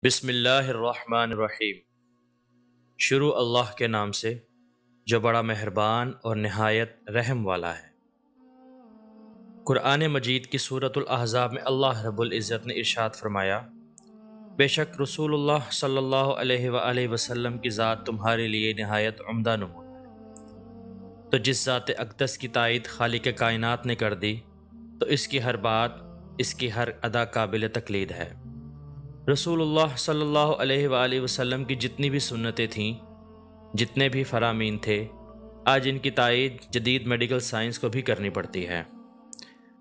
بسم اللہ الرحمن الرحیم۔ شروع اللہ کے نام سے جو بڑا مہربان اور نہایت رحم والا ہے۔ قرآن مجید کی سورۃ الاحزاب میں اللہ رب العزت نے ارشاد فرمایا، بے شک رسول اللہ صلی اللہ علیہ وآلہ وسلم کی ذات تمہارے لیے نہایت عمدہ نمونہ ہے۔ تو جس ذات اقدس کی تائید خالق کائنات نے کر دی تو اس کی ہر بات، اس کی ہر ادا قابل تقلید ہے۔ رسول اللہ صلی اللہ علیہ وآلہ وسلم کی جتنی بھی سنتیں تھیں، جتنے بھی فرامین تھے، آج ان کی تائید جدید میڈیکل سائنس کو بھی کرنی پڑتی ہے۔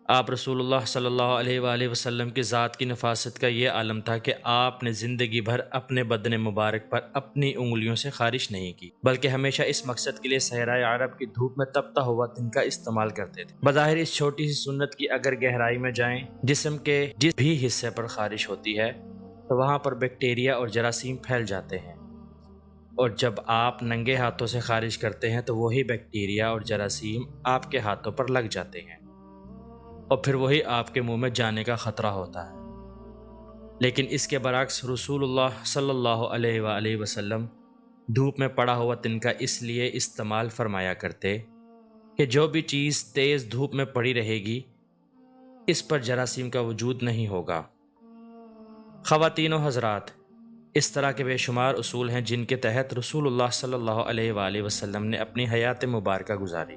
آپ رسول اللہ صلی اللہ علیہ وآلہ وسلم کی ذات کی نفاست کا یہ عالم تھا کہ آپ نے زندگی بھر اپنے بدن مبارک پر اپنی انگلیوں سے خارش نہیں کی، بلکہ ہمیشہ اس مقصد کے لیے صحرائے عرب کی دھوپ میں تپتا ہوا تنکا استعمال کرتے تھے۔ بظاہر اس چھوٹی سی سنت کی اگر گہرائی میں جائیں، جسم کے جس بھی حصے پر خارش ہوتی ہے تو وہاں پر بیکٹیریا اور جراثیم پھیل جاتے ہیں، اور جب آپ ننگے ہاتھوں سے خارج کرتے ہیں تو وہی بیکٹیریا اور جراثیم آپ کے ہاتھوں پر لگ جاتے ہیں اور پھر وہی آپ کے منہ میں جانے کا خطرہ ہوتا ہے۔ لیکن اس کے برعکس رسول اللہ صلی اللہ علیہ وآلہ وسلم دھوپ میں پڑا ہوا تنکا اس لیے استعمال فرمایا کرتے کہ جو بھی چیز تیز دھوپ میں پڑی رہے گی اس پر جراثیم کا وجود نہیں ہوگا۔ خواتین و حضرات، اس طرح کے بے شمار اصول ہیں جن کے تحت رسول اللہ صلی اللہ علیہ وآلہ وسلم نے اپنی حیات مبارکہ گزاری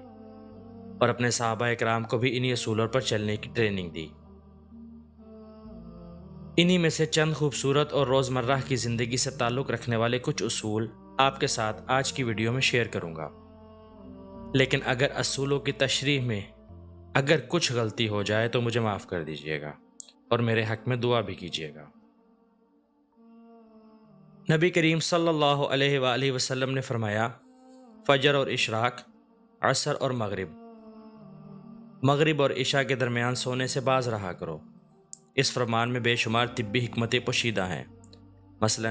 اور اپنے صحابہ اکرام کو بھی انہی اصولوں پر چلنے کی ٹریننگ دی۔ انہی میں سے چند خوبصورت اور روزمرہ کی زندگی سے تعلق رکھنے والے کچھ اصول آپ کے ساتھ آج کی ویڈیو میں شیئر کروں گا، لیکن اگر اصولوں کی تشریح میں اگر کچھ غلطی ہو جائے تو مجھے معاف کر دیجیے گا اور میرے حق میں دعا بھی کیجیے گا۔ نبی کریم صلی اللہ علیہ وآلہ وسلم نے فرمایا، فجر اور اشراق، عصر اور مغرب اور عشاء کے درمیان سونے سے باز رہا کرو۔ اس فرمان میں بے شمار طبی حکمتیں پوشیدہ ہیں۔ مثلا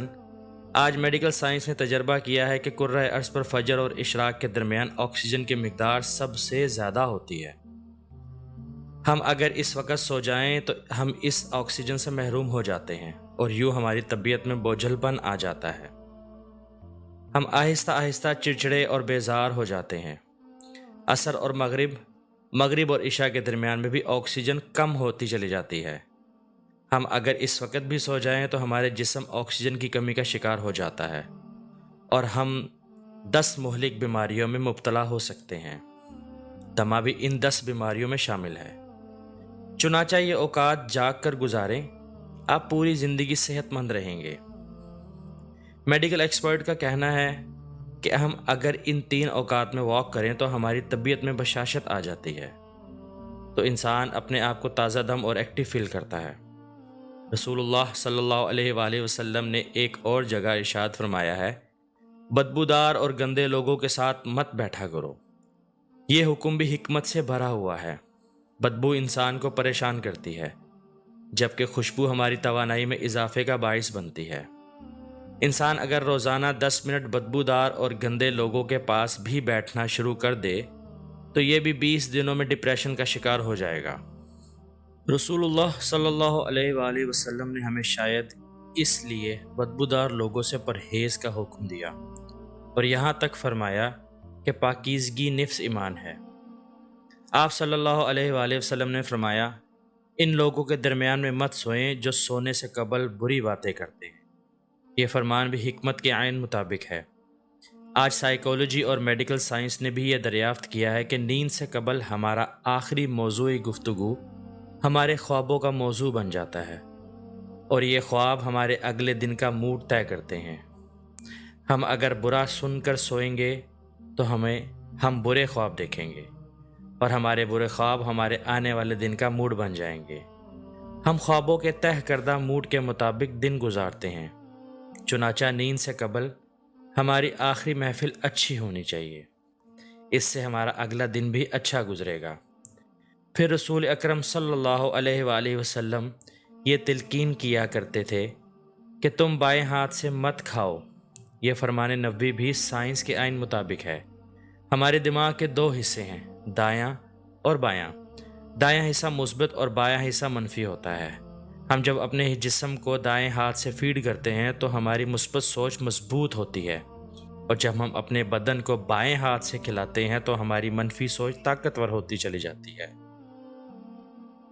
آج میڈیکل سائنس نے تجربہ کیا ہے کہ کرۂ ارض پر فجر اور اشراق کے درمیان آکسیجن کی مقدار سب سے زیادہ ہوتی ہے۔ ہم اگر اس وقت سو جائیں تو ہم اس آکسیجن سے محروم ہو جاتے ہیں اور یوں ہماری طبیعت میں بوجھل پن آ جاتا ہے۔ ہم آہستہ آہستہ چڑچڑے اور بیزار ہو جاتے ہیں۔ عصر اور مغرب اور عشاء کے درمیان میں بھی آکسیجن کم ہوتی چلی جاتی ہے۔ ہم اگر اس وقت بھی سو جائیں تو ہمارے جسم آکسیجن کی کمی کا شکار ہو جاتا ہے اور ہم 10 مہلک بیماریوں میں مبتلا ہو سکتے ہیں۔ دمہ بھی ان 10 بیماریوں میں شامل ہے۔ چنانچہ یہ اوقات جاگ کر گزاریں، آپ پوری زندگی صحت مند رہیں گے۔ میڈیکل ایکسپرٹ کا کہنا ہے کہ ہم اگر ان 3 اوقات میں واک کریں تو ہماری طبیعت میں بشاشت آ جاتی ہے، تو انسان اپنے آپ کو تازہ دم اور ایکٹیو فیل کرتا ہے۔ رسول اللہ صلی اللہ علیہ وآلہ وسلم نے ایک اور جگہ ارشاد فرمایا ہے، بدبودار اور گندے لوگوں کے ساتھ مت بیٹھا کرو۔ یہ حکم بھی حکمت سے بھرا ہوا ہے۔ بدبو انسان کو پریشان کرتی ہے، جبکہ خوشبو ہماری توانائی میں اضافے کا باعث بنتی ہے۔ انسان اگر روزانہ 10 منٹ بدبودار اور گندے لوگوں کے پاس بھی بیٹھنا شروع کر دے تو یہ بھی 20 دنوں میں ڈپریشن کا شکار ہو جائے گا۔ رسول اللہ صلی اللہ علیہ وآلہ وسلم نے ہمیں شاید اس لیے بدبودار لوگوں سے پرہیز کا حکم دیا اور یہاں تک فرمایا کہ پاکیزگی نفس ایمان ہے۔ آپ صلی اللہ علیہ وآلہ وسلم نے فرمایا، ان لوگوں کے درمیان میں مت سوئیں جو سونے سے قبل بری باتیں کرتے ہیں۔ یہ فرمان بھی حکمت کے عین مطابق ہے۔ آج سائیکالوجی اور میڈیکل سائنس نے بھی یہ دریافت کیا ہے کہ نیند سے قبل ہمارا آخری موضوعی گفتگو ہمارے خوابوں کا موضوع بن جاتا ہے اور یہ خواب ہمارے اگلے دن کا موڈ طے کرتے ہیں۔ ہم اگر برا سن کر سوئیں گے تو ہم برے خواب دیکھیں گے اور ہمارے برے خواب ہمارے آنے والے دن کا موڈ بن جائیں گے۔ ہم خوابوں کے طے کردہ موڈ کے مطابق دن گزارتے ہیں۔ چنانچہ نیند سے قبل ہماری آخری محفل اچھی ہونی چاہیے، اس سے ہمارا اگلا دن بھی اچھا گزرے گا۔ پھر رسول اکرم صلی اللہ علیہ وآلہ وسلم یہ تلقین کیا کرتے تھے کہ تم بائیں ہاتھ سے مت کھاؤ۔ یہ فرمان نبوی بھی سائنس کے عین مطابق ہے۔ ہمارے دماغ کے 2 حصے ہیں، دایاں اور بایاں۔ دایاں حصہ مثبت اور بایاں حصہ منفی ہوتا ہے۔ ہم جب اپنے جسم کو دائیں ہاتھ سے فیڈ کرتے ہیں تو ہماری مثبت سوچ مضبوط ہوتی ہے، اور جب ہم اپنے بدن کو بائیں ہاتھ سے کھلاتے ہیں تو ہماری منفی سوچ طاقتور ہوتی چلی جاتی ہے۔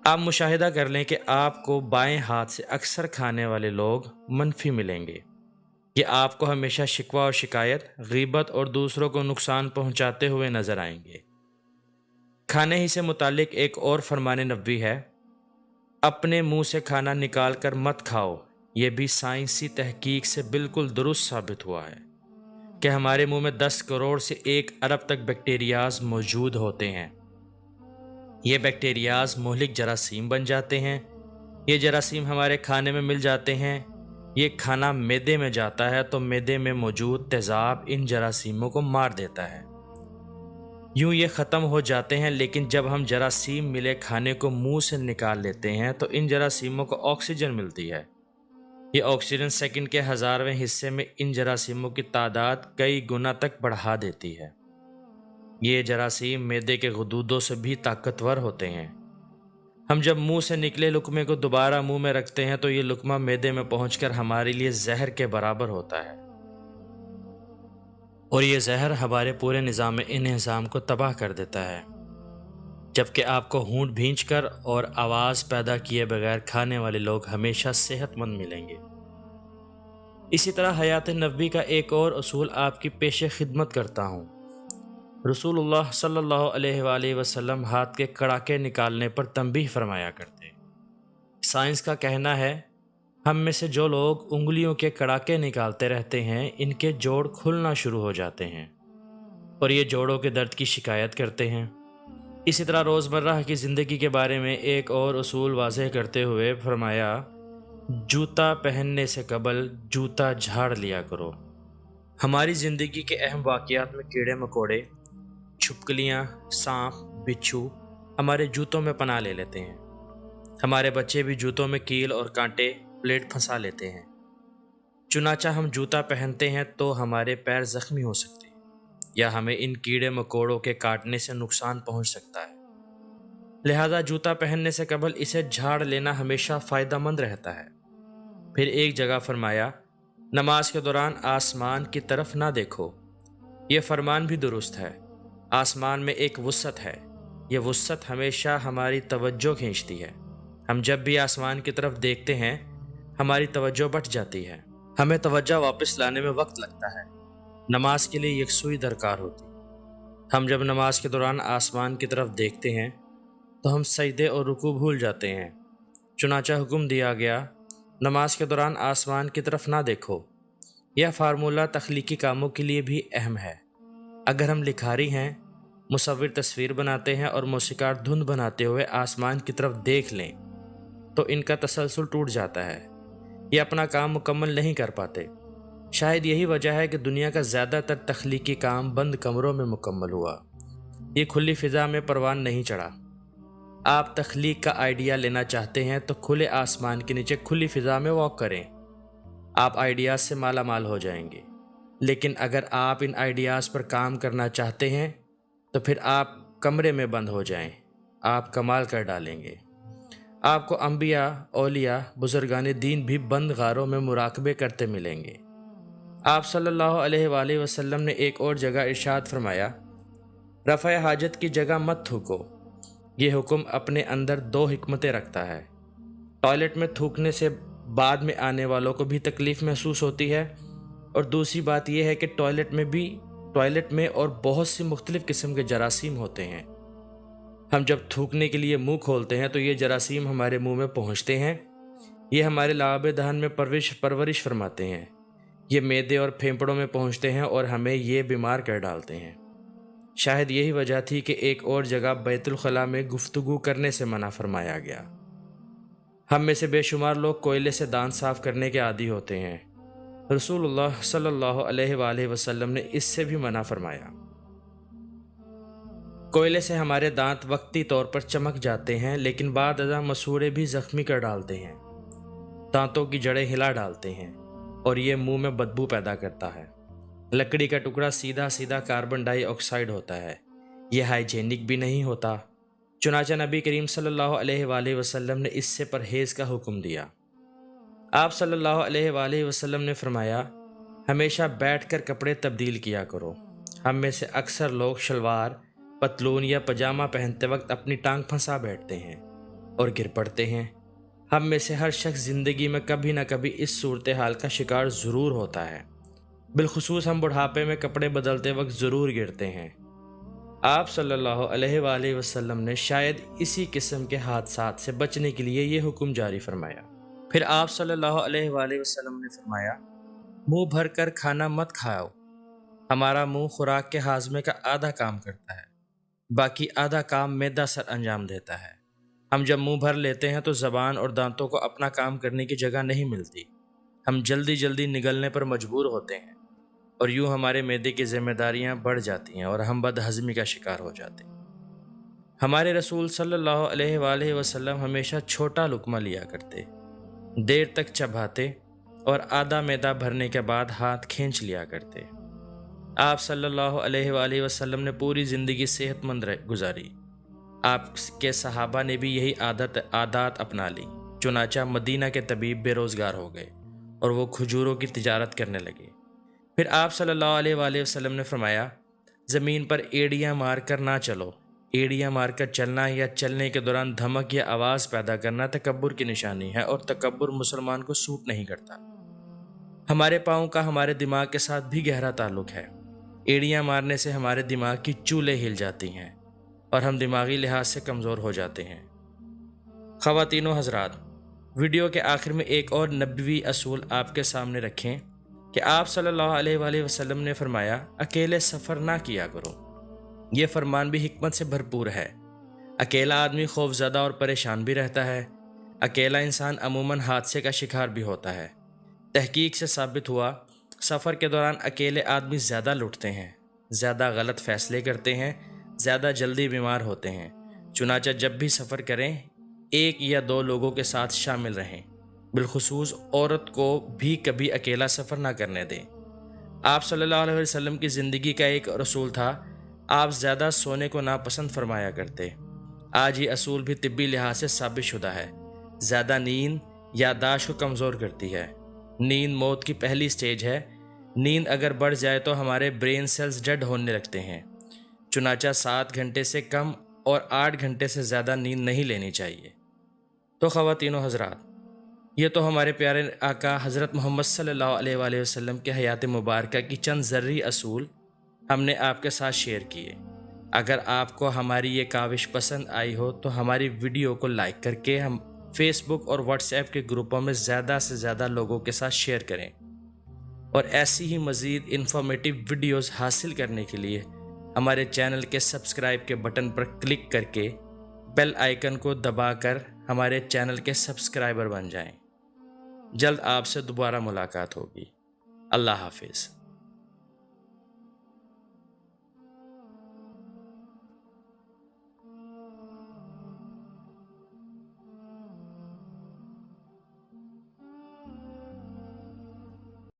آپ مشاہدہ کر لیں کہ آپ کو بائیں ہاتھ سے اکثر کھانے والے لوگ منفی ملیں گے۔ یہ آپ کو ہمیشہ شکوہ اور شکایت، غیبت اور دوسروں کو نقصان پہنچاتے ہوئے نظر آئیں گے۔ کھانے ہی سے متعلق ایک اور فرمان نبوی ہے، اپنے منہ سے کھانا نکال کر مت کھاؤ۔ یہ بھی سائنسی تحقیق سے بالکل درست ثابت ہوا ہے کہ ہمارے منہ میں 10 کروڑ سے 1 ارب تک بیکٹیریاز موجود ہوتے ہیں۔ یہ بیکٹیریاز مہلک جراثیم بن جاتے ہیں۔ یہ جراثیم ہمارے کھانے میں مل جاتے ہیں۔ یہ کھانا معدے میں جاتا ہے تو معدے میں موجود تیزاب ان جراثیموں کو مار دیتا ہے۔ یوں یہ ختم ہو جاتے ہیں، لیکن جب ہم جراثیم ملے کھانے کو منہ سے نکال لیتے ہیں تو ان جراثیموں کو آکسیجن ملتی ہے۔ یہ آکسیجن سیکنڈ کے 1000ویں حصے میں ان جراثیموں کی تعداد کئی گنا تک بڑھا دیتی ہے۔ یہ جراثیم معدے کے غدودوں سے بھی طاقتور ہوتے ہیں۔ ہم جب منہ سے نکلے لقمے کو دوبارہ منہ میں رکھتے ہیں تو یہ لقمہ معدے میں پہنچ کر ہمارے لیے زہر کے برابر ہوتا ہے، اور یہ زہر ہمارے پورے نظام انہضام کو تباہ کر دیتا ہے، جبکہ آپ کو ہونٹ بھینچ کر اور آواز پیدا کیے بغیر کھانے والے لوگ ہمیشہ صحت مند ملیں گے۔ اسی طرح حیات نبوی کا ایک اور اصول آپ کی پیش خدمت کرتا ہوں۔ رسول اللہ صلی اللہ علیہ وآلہ وسلم ہاتھ کے کڑاکے نکالنے پر تنبیہ فرمایا کرتے۔ سائنس کا کہنا ہے، ہم میں سے جو لوگ انگلیوں کے کڑاکے نکالتے رہتے ہیں ان کے جوڑ کھلنا شروع ہو جاتے ہیں اور یہ جوڑوں کے درد کی شکایت کرتے ہیں۔ اسی طرح روزمرہ کی زندگی کے بارے میں ایک اور اصول واضح کرتے ہوئے فرمایا، جوتا پہننے سے قبل جوتا جھاڑ لیا کرو۔ ہماری زندگی کے اہم واقعات میں کیڑے مکوڑے، چھپکلیاں، سانپ، بچھو ہمارے جوتوں میں پناہ لے لیتے ہیں۔ ہمارے بچے بھی جوتوں میں کیل اور کانٹے پلیٹ پھنسا لیتے ہیں۔ چنانچہ ہم جوتا پہنتے ہیں تو ہمارے پیر زخمی ہو سکتے ہیں یا ہمیں ان کیڑے مکوڑوں کے کاٹنے سے نقصان پہنچ سکتا ہے۔ لہذا جوتا پہننے سے قبل اسے جھاڑ لینا ہمیشہ فائدہ مند رہتا ہے۔ پھر ایک جگہ فرمایا، نماز کے دوران آسمان کی طرف نہ دیکھو۔ یہ فرمان بھی درست ہے۔ آسمان میں ایک وسعت ہے، یہ وسعت ہمیشہ ہماری توجہ کھینچتی ہے۔ ہم جب بھی آسمان کی طرف دیکھتے ہیں ہماری توجہ بٹ جاتی ہے، ہمیں توجہ واپس لانے میں وقت لگتا ہے۔ نماز کے لیے یکسوئی درکار ہوتی ہے۔ ہم جب نماز کے دوران آسمان کی طرف دیکھتے ہیں تو ہم سجدے اور رکوع بھول جاتے ہیں۔ چنانچہ حکم دیا گیا، نماز کے دوران آسمان کی طرف نہ دیکھو۔ یہ فارمولہ تخلیقی کاموں کے لیے بھی اہم ہے۔ اگر ہم لکھاری ہیں، مصور تصویر بناتے ہیں اور موسیقار دھن بناتے ہوئے آسمان کی طرف دیکھ لیں تو ان کا تسلسل ٹوٹ جاتا ہے، یہ اپنا کام مکمل نہیں کر پاتے۔ شاید یہی وجہ ہے کہ دنیا کا زیادہ تر تخلیقی کام بند کمروں میں مکمل ہوا، یہ کھلی فضا میں پروان نہیں چڑھا۔ آپ تخلیق کا آئیڈیا لینا چاہتے ہیں تو کھلے آسمان کے نیچے کھلی فضا میں واک کریں، آپ آئیڈیاز سے مالا مال ہو جائیں گے۔ لیکن اگر آپ ان آئیڈیاز پر کام کرنا چاہتے ہیں تو پھر آپ کمرے میں بند ہو جائیں، آپ کمال کر ڈالیں گے۔ آپ کو انبیاء، اولیاء، بزرگان دین بھی بند غاروں میں مراقبے کرتے ملیں گے۔ آپ صلی اللہ علیہ وآلہ وسلم نے ایک اور جگہ ارشاد فرمایا، رفع حاجت کی جگہ مت تھوکو۔ یہ حکم اپنے اندر 2 حکمتیں رکھتا ہے۔ ٹوائلٹ میں تھوکنے سے بعد میں آنے والوں کو بھی تکلیف محسوس ہوتی ہے، اور دوسری بات یہ ہے کہ ٹوائلٹ میں اور بہت سی مختلف قسم کے جراثیم ہوتے ہیں۔ ہم جب تھوکنے کے لیے منہ کھولتے ہیں تو یہ جراثیم ہمارے منہ میں پہنچتے ہیں، یہ ہمارے لعاب دہن میں پرورش فرماتے ہیں، یہ معدے اور پھیپھڑوں میں پہنچتے ہیں اور ہمیں یہ بیمار کر ڈالتے ہیں۔ شاید یہی وجہ تھی کہ ایک اور جگہ بیت الخلاء میں گفتگو کرنے سے منع فرمایا گیا۔ ہم میں سے بے شمار لوگ کوئلے سے دانت صاف کرنے کے عادی ہوتے ہیں۔ رسول اللہ صلی اللہ علیہ وآلہ وسلم نے اس سے بھی منع فرمایا۔ کوئلے سے ہمارے دانت وقتی طور پر چمک جاتے ہیں، لیکن بعد ازاں مسوڑے بھی زخمی کر ڈالتے ہیں، دانتوں کی جڑیں ہلا ڈالتے ہیں اور یہ منہ میں بدبو پیدا کرتا ہے۔ لکڑی کا ٹکڑا سیدھا کاربن ڈائی آکسائیڈ ہوتا ہے، یہ ہائیجینک بھی نہیں ہوتا۔ چنانچہ نبی کریم صلی اللہ علیہ وآلہ وسلم نے اس سے پرہیز کا حکم دیا۔ آپ صلی اللہ علیہ وآلہ وسلم نے فرمایا، ہمیشہ بیٹھ کر کپڑے تبدیل کیا کرو۔ ہم میں سے اکثر لوگ شلوار، پتلون یا پاجامہ پہنتے وقت اپنی ٹانگ پھنسا بیٹھتے ہیں اور گر پڑتے ہیں۔ ہم میں سے ہر شخص زندگی میں کبھی نہ کبھی اس صورتحال کا شکار ضرور ہوتا ہے۔ بالخصوص ہم بڑھاپے میں کپڑے بدلتے وقت ضرور گرتے ہیں۔ آپ صلی اللہ علیہ وآلہ وسلم نے شاید اسی قسم کے حادثات سے بچنے کے لیے یہ حکم جاری فرمایا۔ پھر آپ صلی اللہ علیہ وآلہ وسلم نے فرمایا، منہ بھر کر کھانا مت کھاؤ۔ ہمارا منہ خوراک کے ہاضمے کا آدھا کام کرتا ہے، باقی آدھا کام معدہ سر انجام دیتا ہے۔ ہم جب منہ بھر لیتے ہیں تو زبان اور دانتوں کو اپنا کام کرنے کی جگہ نہیں ملتی۔ ہم جلدی جلدی نگلنے پر مجبور ہوتے ہیں اور یوں ہمارے معدے کی ذمہ داریاں بڑھ جاتی ہیں اور ہم بد ہضمی کا شکار ہو جاتے ہیں۔ ہمارے رسول صلی اللہ علیہ وآلہ وسلم ہمیشہ چھوٹا لقمہ لیا کرتے، دیر تک چباتے اور آدھا معدہ بھرنے کے بعد ہاتھ کھینچ لیا کرتے۔ آپ صلی اللہ علیہ وآلہ وسلم نے پوری زندگی صحت مند گزاری۔ آپ کے صحابہ نے بھی یہی عادات اپنا لی۔ چنانچہ مدینہ کے طبیب بے روزگار ہو گئے اور وہ کھجوروں کی تجارت کرنے لگے۔ پھر آپ صلی اللہ علیہ وآلہ وسلم نے فرمایا، زمین پر ایڑیاں مار کر نہ چلو۔ ایڑیاں مار کر چلنا یا چلنے کے دوران دھمک یا آواز پیدا کرنا تکبر کی نشانی ہے اور تکبر مسلمان کو سوٹ نہیں کرتا۔ ہمارے پاؤں کا ہمارے دماغ کے ساتھ بھی گہرا تعلق ہے۔ ایڑیاں مارنے سے ہمارے دماغ کی چولیں ہل جاتی ہیں اور ہم دماغی لحاظ سے کمزور ہو جاتے ہیں۔ خواتین و حضرات، ویڈیو کے آخر میں ایک اور نبوی اصول آپ کے سامنے رکھیں کہ آپ صلی اللہ علیہ وآلہ وسلم نے فرمایا، اکیلے سفر نہ کیا کرو۔ یہ فرمان بھی حکمت سے بھرپور ہے۔ اکیلا آدمی خوفزدہ اور پریشان بھی رہتا ہے۔ اکیلا انسان عموماً حادثے کا شکار بھی ہوتا ہے۔ تحقیق سے ثابت ہوا، سفر کے دوران اکیلے آدمی زیادہ لٹتے ہیں، زیادہ غلط فیصلے کرتے ہیں، زیادہ جلدی بیمار ہوتے ہیں۔ چنانچہ جب بھی سفر کریں، ایک یا دو لوگوں کے ساتھ شامل رہیں۔ بالخصوص عورت کو بھی کبھی اکیلا سفر نہ کرنے دیں۔ آپ صلی اللہ علیہ وسلم کی زندگی کا ایک رسول تھا، آپ زیادہ سونے کو ناپسند فرمایا کرتے۔ آج یہ اصول بھی طبی لحاظ سے ثابت شدہ ہے۔ زیادہ نیند یادداشت کو کمزور کرتی ہے۔ نیند موت کی پہلی سٹیج ہے۔ نیند اگر بڑھ جائے تو ہمارے برین سیلز ڈیڈ ہونے لگتے ہیں۔ چنانچہ 7 گھنٹے سے کم اور 8 گھنٹے سے زیادہ نیند نہیں لینی چاہیے۔ تو خواتین و حضرات، یہ تو ہمارے پیارے آقا حضرت محمد صلی اللہ علیہ وآلہ وسلم کے حیات مبارکہ کی چند ذرعی اصول ہم نے آپ کے ساتھ شیئر کیے۔ اگر آپ کو ہماری یہ کاوش پسند آئی ہو تو ہماری ویڈیو کو لائک کر کے ہم فیس بک اور واٹس ایپ کے گروپوں میں زیادہ سے زیادہ لوگوں کے ساتھ شیئر کریں، اور ایسی ہی مزید انفارمیٹیو ویڈیوز حاصل کرنے کے لیے ہمارے چینل کے سبسکرائب کے بٹن پر کلک کر کے بیل آئیکن کو دبا کر ہمارے چینل کے سبسکرائبر بن جائیں۔ جلد آپ سے دوبارہ ملاقات ہوگی۔ اللہ حافظ۔